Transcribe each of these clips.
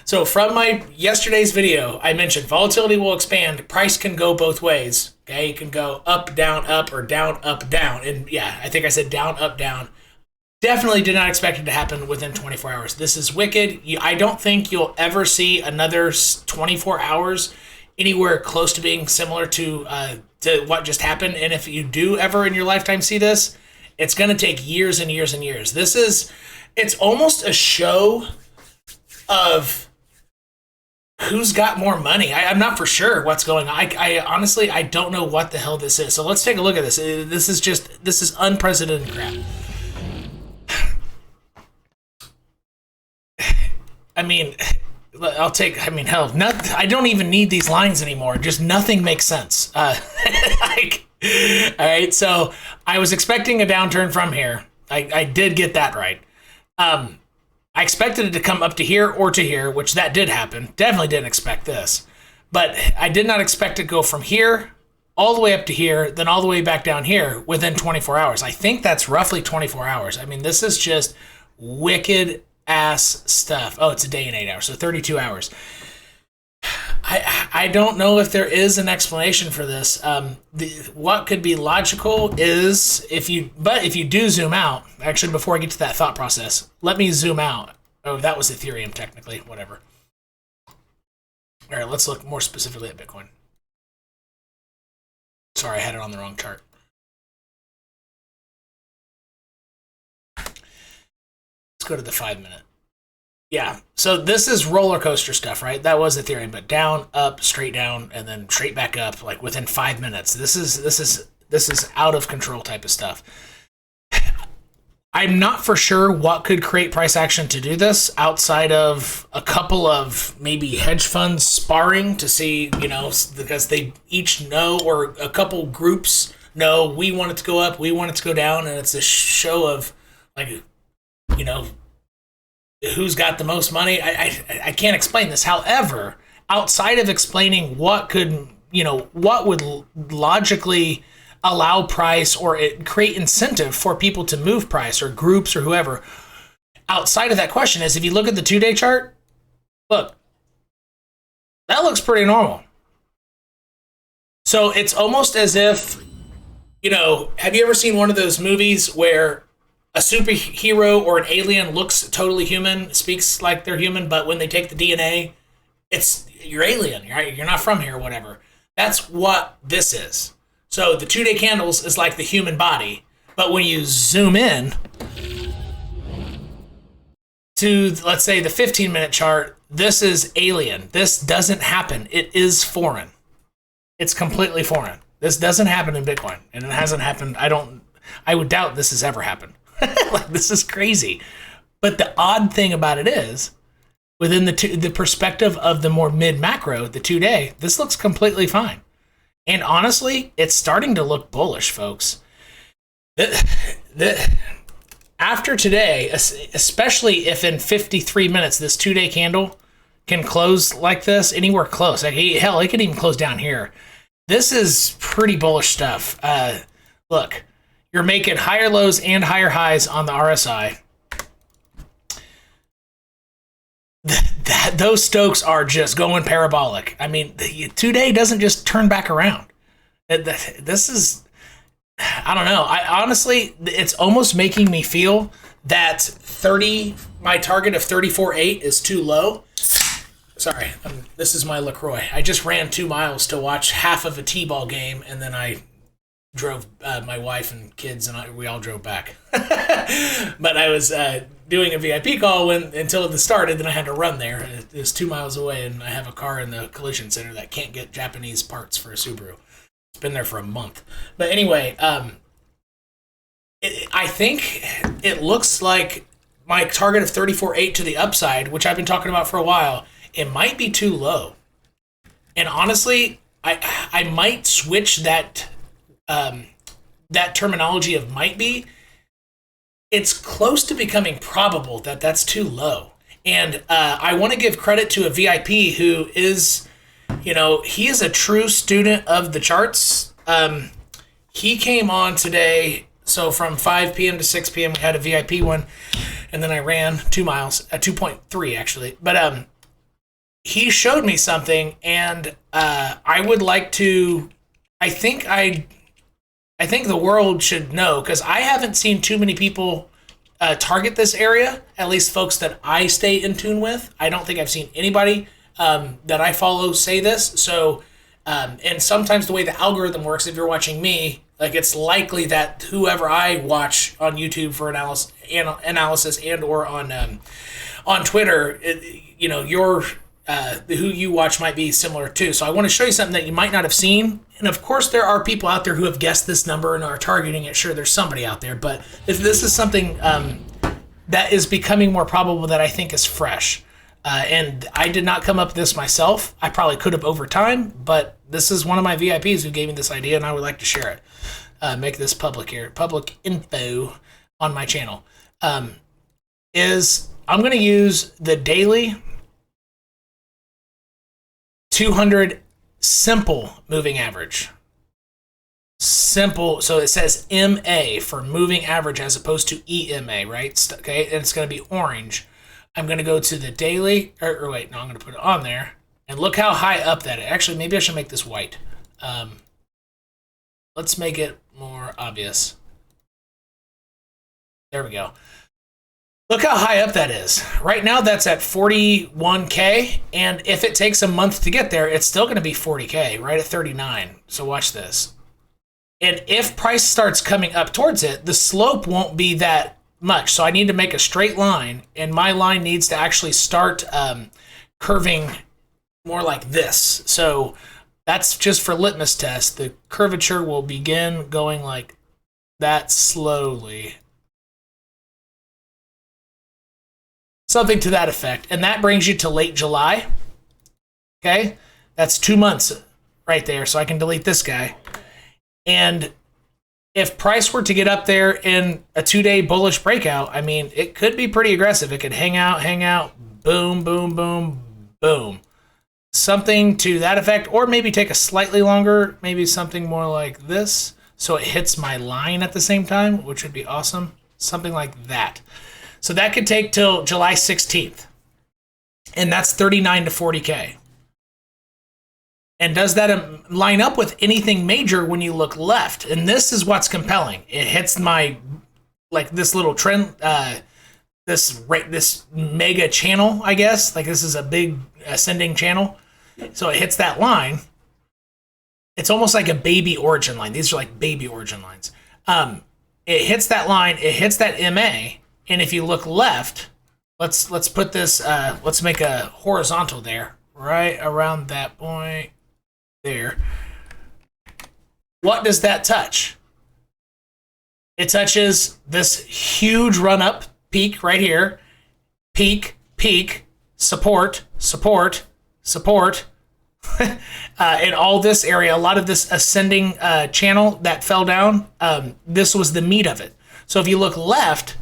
So from my yesterday's video, I mentioned volatility will expand. Price can go both ways. Okay, it can go up, up, or down, up, down. And yeah, I think I said down, up, down. Definitely did not expect it to happen within 24 hours. This is wicked. I don't think you'll ever see another 24 hours anywhere close to being similar to what just happened. And if you do ever in your lifetime see this, it's going to take years and years and years. It's almost a show of who's got more money. I'm not for sure what's going on. I honestly, I don't know what the hell this is. So let's take a look at this. This is unprecedented crap. I mean, hell, I don't even need these lines anymore. Just nothing makes sense. All right, so I was expecting a downturn from here. I did get that right. I expected it to come up to here or to here, which that did happen. Definitely didn't expect this. But I did not expect it to go from here all the way up to here, then all the way back down here within 24 hours. I think that's roughly 24 hours. I mean, this is just wicked ass stuff. Oh, it's a day and 8 hours, so 32 hours. I don't know if there is an explanation for this. What could be logical is if you do zoom out, actually before I get to that thought process, let me zoom out. Oh, that was Ethereum technically, whatever. All right, let's look more specifically at Bitcoin. Sorry, I had it on the wrong chart. Let's go to the 5 minute. Yeah, so this is roller coaster stuff, right? That was Ethereum, but down, up, straight down, and then straight back up, like within 5 minutes. This is out of control type of stuff. I'm not for sure what could create price action to do this outside of a couple of maybe hedge funds sparring to see, because they each know, or a couple groups know, we want it to go up, we want it to go down, and it's a show of who's got the most money. I can't explain this. However, outside of explaining what would logically allow price or create incentive for people to move price or groups or whoever, outside of that question is, if you look at the 2-day chart, look, that looks pretty normal. So it's almost as if, have you ever seen one of those movies where a superhero or an alien looks totally human, speaks like they're human, but when they take the DNA, you're alien, right? You're not from here or whatever. That's what this is. So the 2-day candles is like the human body, but when you zoom in to, let's say, the 15-minute chart, this is alien. This doesn't happen. It is foreign. It's completely foreign. This doesn't happen in Bitcoin, and it hasn't happened. I would doubt this has ever happened. Like, this is crazy. But the odd thing about it is, within the perspective of the more mid-macro, the 2-day, this looks completely fine. And honestly, it's starting to look bullish, folks. After today, especially if in 53 minutes this 2-day candle can close like this, anywhere close. Hell, it could even close down here. This is pretty bullish stuff. Look. You're making higher lows and higher highs on the RSI. Those Stokes are just going parabolic. I mean, the 2-day doesn't just turn back around. This is, I don't know. Honestly, it's almost making me feel that my target of 34.8 is too low. Sorry, this is my LaCroix. I just ran 2 miles to watch half of a T-ball game, and then I drove my wife and kids, and we all drove back. But I was doing a VIP call until it started, then I had to run there. It was 2 miles away, and I have a car in the collision center that can't get Japanese parts for a Subaru. It's been there for a month. But anyway, I think it looks like my target of 34.8 to the upside, which I've been talking about for a while, it might be too low. And honestly, I might switch that terminology of might be. It's close to becoming probable that that's too low. And I want to give credit to a VIP who is, he is a true student of the charts. He came on today, so from 5 p.m. to 6 p.m. we had a VIP one, and then I ran 2 miles, 2.3 actually. But he showed me something, and I would like to. I think I think the world should know, because I haven't seen too many people target this area. At least folks that I stay in tune with. I don't think I've seen anybody that I follow say this. So, and sometimes the way the algorithm works, if you're watching me, like it's likely that whoever I watch on YouTube for analysis and or on Twitter, your who you watch might be similar too. So I want to show you something that you might not have seen. And of course, there are people out there who have guessed this number and are targeting it. Sure, there's somebody out there, but if this is something that is becoming more probable, that I think is fresh. And I did not come up with this myself. I probably could have over time, but this is one of my VIPs who gave me this idea, and I would like to share it. Make this public here, public info on my channel. I'm going to use the daily 200 simple moving average. Simple, so it says MA for moving average as opposed to EMA, right? Okay, and it's going to be orange. I'm going to go to the daily, or wait, no, I'm going to put it on there. And look how high up that is. Actually, maybe I should make this white. Let's make it more obvious. There we go. Look how high up that is. Right now, that's at 41K, and if it takes a month to get there, it's still going to be 40K, right at 39. So watch this. And if price starts coming up towards it, the slope won't be that much. So I need to make a straight line, and my line needs to actually start curving more like this. So that's just for litmus test. The curvature will begin going like that slowly. Something to that effect. And that brings you to late July. Okay? That's 2 months right there. So I can delete this guy. And if price were to get up there in a 2-day bullish breakout, I mean, it could be pretty aggressive. It could hang out, boom, boom, boom, boom. Something to that effect. Or maybe take a slightly longer, maybe something more like this, so it hits my line at the same time, which would be awesome. Something like that. So that could take till July 16th. And that's 39 to 40K. And does that line up with anything major when you look left? And this is what's compelling. It hits my, like this little trend, this mega channel, I guess. Like this is a big ascending channel. So it hits that line. It's almost like a baby origin line. These are like baby origin lines. It hits that line. It hits that MA. And if you look left, let's put this, let's make a horizontal there, right around that point there. What does that touch? It touches this huge run-up peak right here. Peak, peak, support, support, support. In all this area, a lot of this ascending channel that fell down, this was the meat of it. So if you look left,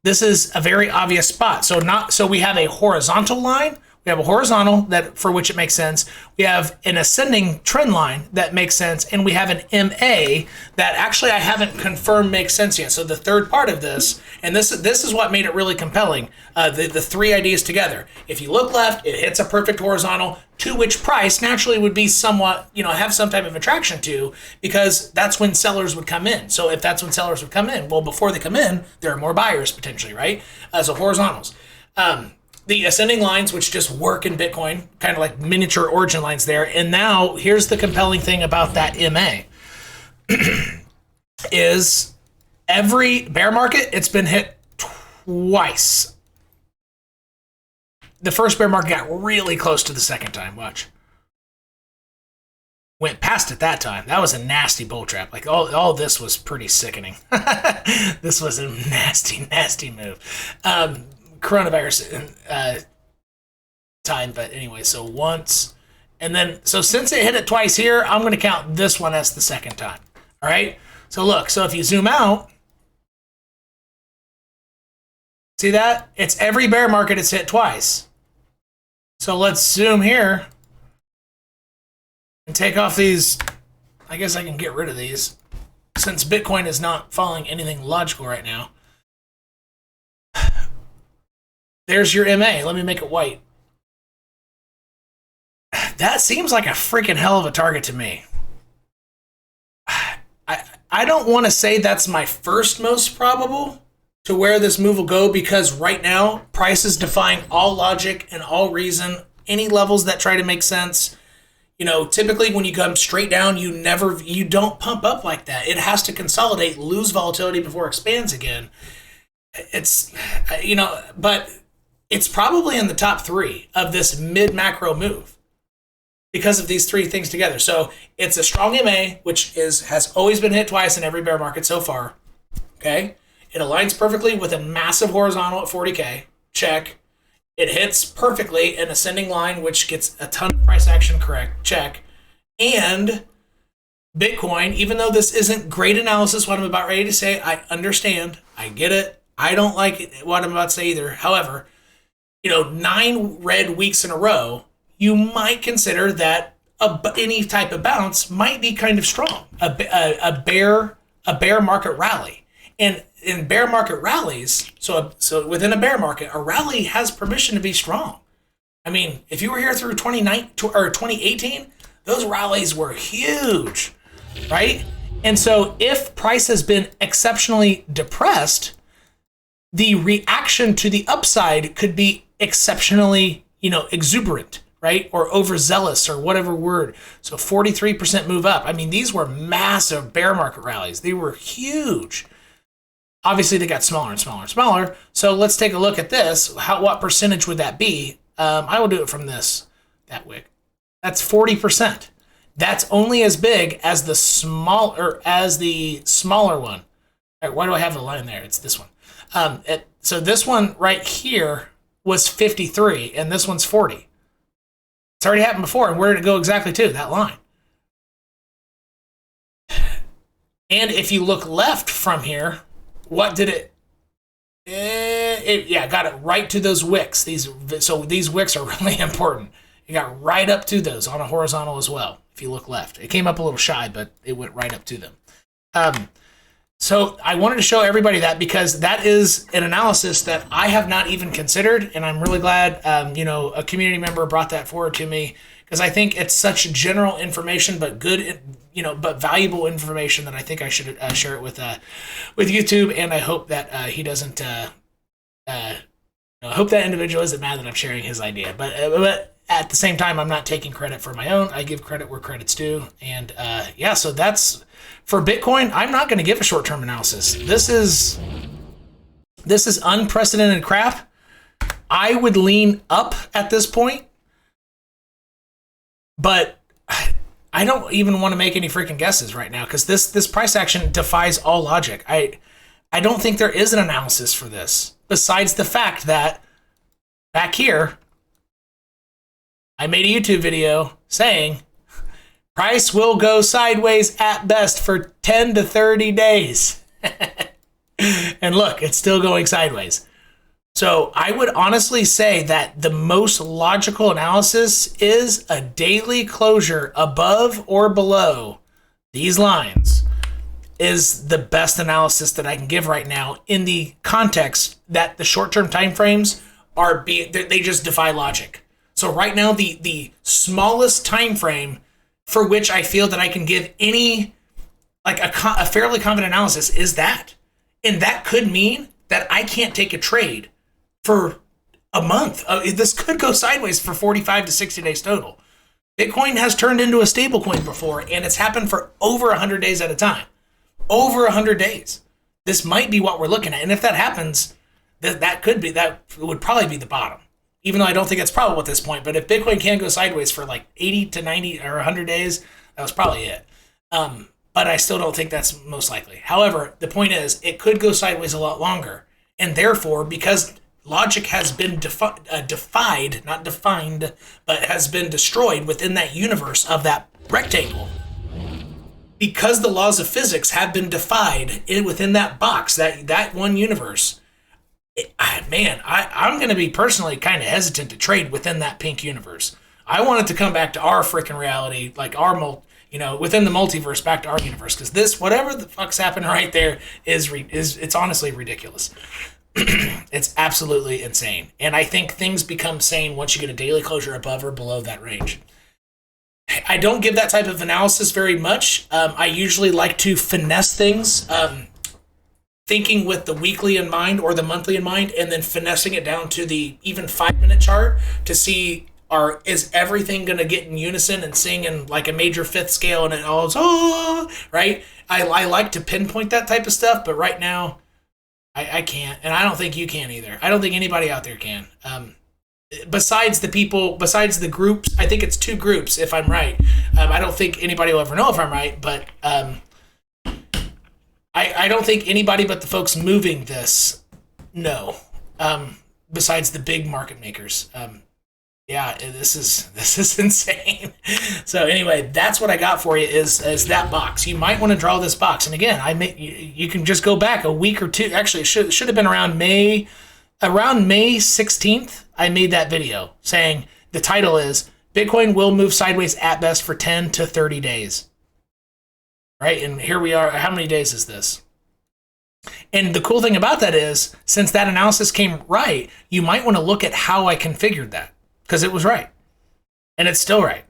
this is a very obvious spot. So we have a horizontal line. We have a horizontal that for which it makes sense. We have an ascending trend line that makes sense, and we have an MA that actually I haven't confirmed makes sense yet. So the third part of this, and this is what made it really compelling. The three ideas together. If you look left, it hits a perfect horizontal, to which price naturally would be somewhat, have some type of attraction to, because that's when sellers would come in. So if that's when sellers would come in, well, before they come in, there are more buyers potentially, right? So horizontals. The ascending lines, which just work in Bitcoin, kind of like miniature origin lines there. And now here's the compelling thing about that MA is every bear market, it's been hit twice. The first bear market got really close to the second time. Watch. Went past it that time. That was a nasty bull trap. Like all this was pretty sickening. This was a nasty, nasty move. Coronavirus time, but anyway, so once, and then, so since it hit it twice here, I'm going to count this one as the second time. All right. So look, so if you zoom out, see that? It's every bear market it's hit twice. So let's zoom here and take off these. I guess I can get rid of these since Bitcoin is not following anything logical right now. There's your MA. Let me make it white. That seems like a freaking hell of a target to me. I don't want to say that's my first most probable to where this move will go, because right now price is defying all logic and all reason, any levels that try to make sense. Typically when you come straight down, you don't pump up like that. It has to consolidate, lose volatility before it expands again. It's, but it's probably in the top 3 of this mid macro move because of these 3 things together. So it's a strong MA, which has always been hit twice in every bear market so far. Okay. It aligns perfectly with a massive horizontal at 40K. Check. It hits perfectly an ascending line, which gets a ton of price action correct. Check. And Bitcoin, even though this isn't great analysis, what I'm about ready to say, I understand. I get it. I don't like what I'm about to say either. However, 9 red weeks in a row, you might consider that any type of bounce might be kind of strong. A bear market rally. And in bear market rallies, so within a bear market, a rally has permission to be strong. I mean, if you were here through 2018, those rallies were huge, right? And so if price has been exceptionally depressed, the reaction to the upside could be exceptionally, exuberant, right? Or overzealous, or whatever word. So 43% move up. I mean, these were massive bear market rallies. They were huge. Obviously, they got smaller and smaller and smaller. So let's take a look at this. What percentage would that be? I will do it from that wick. That's 40%. That's only as big as the smaller one. All right, why do I have the line there? It's this one. So this one right here was 53, and this one's 40. It's already happened before, and where did it go exactly to? That line. And if you look left from here, what did it? Got it right to those wicks. These wicks are really important. It got right up to those on a horizontal as well. If you look left, it came up a little shy, but it went right up to them. So I wanted to show everybody that, because that is an analysis that I have not even considered, and I'm really glad a community member brought that forward to me, because I think it's such general information, but good, but valuable information, that I think I should share it with YouTube, and I hope that he doesn't. I hope that individual isn't mad that I'm sharing his idea, but at the same time, I'm not taking credit for my own. I give credit where credit's due, and so that's for Bitcoin. I'm not going to give a short-term analysis. This is unprecedented crap. I would lean up at this point, but I don't even want to make any freaking guesses right now, because this price action defies all logic. I don't think there is an analysis for this, besides the fact that back here, I made a YouTube video saying price will go sideways at best for 10 to 30 days. And look, it's still going sideways. So I would honestly say that the most logical analysis is a daily closure above or below these lines is the best analysis that I can give right now, in the context that the short-term time frames they just defy logic. So right now, the smallest time frame for which I feel that I can give any, like a fairly confident analysis, is that. And that could mean that I can't take a trade for a month. This could go sideways for 45 to 60 days total. Bitcoin has turned into a stable coin before, and it's happened for over 100 days at a time. Over 100 days. This might be what we're looking at. And if that happens, that would probably be the bottom. Even though I don't think it's probable at this point, but if Bitcoin can go sideways for like 80 to 90 or 100 days, that was probably it. But I still don't think that's most likely. However, the point is, it could go sideways a lot longer. And therefore, because logic has been defied, not defined, but has been destroyed within that universe of that rectangle, because the laws of physics have been defied within that box, that one universe, I'm going to be personally kind of hesitant to trade within that pink universe. I want it to come back to our freaking reality, like our, within the multiverse, back to our universe. Because this, whatever the fuck's happened right there, it's honestly ridiculous. It's absolutely insane. And I think things become sane once you get a daily closure above or below that range. I don't give that type of analysis very much. I usually like to finesse things, thinking with the weekly in mind or the monthly in mind, and then finessing it down to the even 5-minute chart to see is everything going to get in unison and sing in like a major fifth scale and it all is, right? I like to pinpoint that type of stuff, but right now I can't, and I don't think you can either. I don't think anybody out there can. Besides the groups, I think it's 2 groups if I'm right. I don't think anybody will ever know if I'm right, but I don't think anybody but the folks moving this know. Besides the big market makers. Yeah, this is insane. So anyway, that's what I got for you is that box. You might want to draw this box. And again, you can just go back a week or two. Actually, it should have been around May 16th. I made that video saying the title is Bitcoin will move sideways at best for 10 to 30 days. Right? And here we are. How many days is this? And the cool thing about that is, since that analysis came right, you might want to look at how I configured that. Because it was right. And it's still right.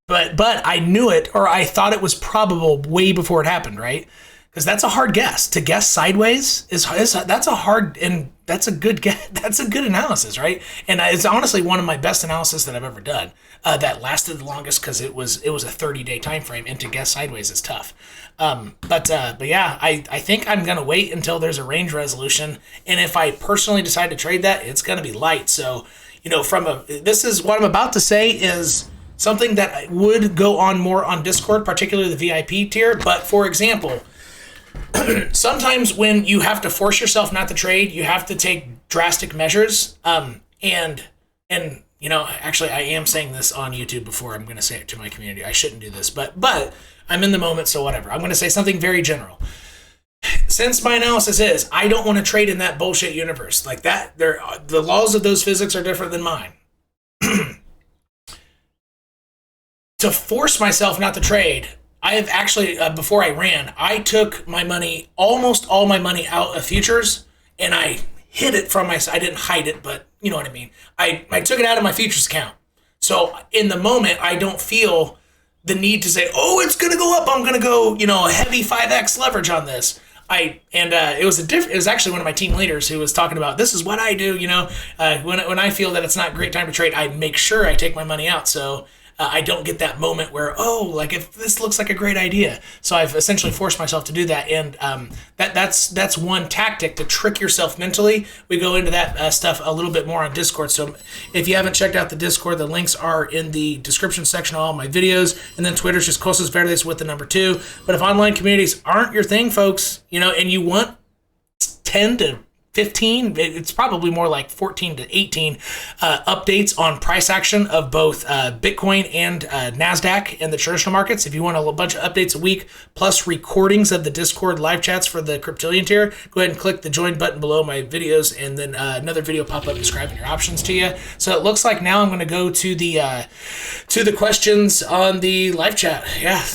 But I knew it, or I thought it was probable way before it happened, right? Because that's a hard guess. To guess sideways that's a hard, and that's a good guess. That's a good analysis, right? And it's honestly one of my best analysis that I've ever done. That lasted the longest because it was a 30-day time frame, and to guess sideways is tough. But yeah, I think I'm gonna wait until there's a range resolution, and if I personally decide to trade that, it's gonna be light. So, this is what I'm about to say is something that would go on more on Discord, particularly the VIP tier. But for example, sometimes when you have to force yourself not to trade, you have to take drastic measures. And actually I am saying this on YouTube before I'm going to say it to my community. I shouldn't do this, but I'm in the moment, so whatever. I'm going to say something very general. Since my analysis is, I don't want to trade in that bullshit universe like that. The laws of those physics are different than mine. To force myself not to trade, I have actually, before I ran, I took my money, almost all my money out of futures, and I hid it from I didn't hide it, but you know what I mean. I took it out of my futures account. So in the moment, I don't feel the need to say, oh, it's going to go up. I'm going to go, a heavy 5x leverage on this. It was actually one of my team leaders who was talking about, this is what I do, when I feel that it's not a great time to trade, I make sure I take my money out. So I don't get that moment where, if this looks like a great idea. So I've essentially forced myself to do that. And that's one tactic to trick yourself mentally. We go into that stuff a little bit more on Discord. So if you haven't checked out the Discord, the links are in the description section of all my videos. And then Twitter's just Cosasverdes with the number 2. But if online communities aren't your thing, folks, and you want 10 to 15, it's probably more like 14 to 18 updates on price action of both Bitcoin and NASDAQ and the traditional markets. If you want a bunch of updates a week, plus recordings of the Discord live chats for the Cryptillion tier, go ahead and click the join button below my videos, and then another video pop up describing your options to you. So it looks like now I'm going to go to the questions on the live chat. Yeah,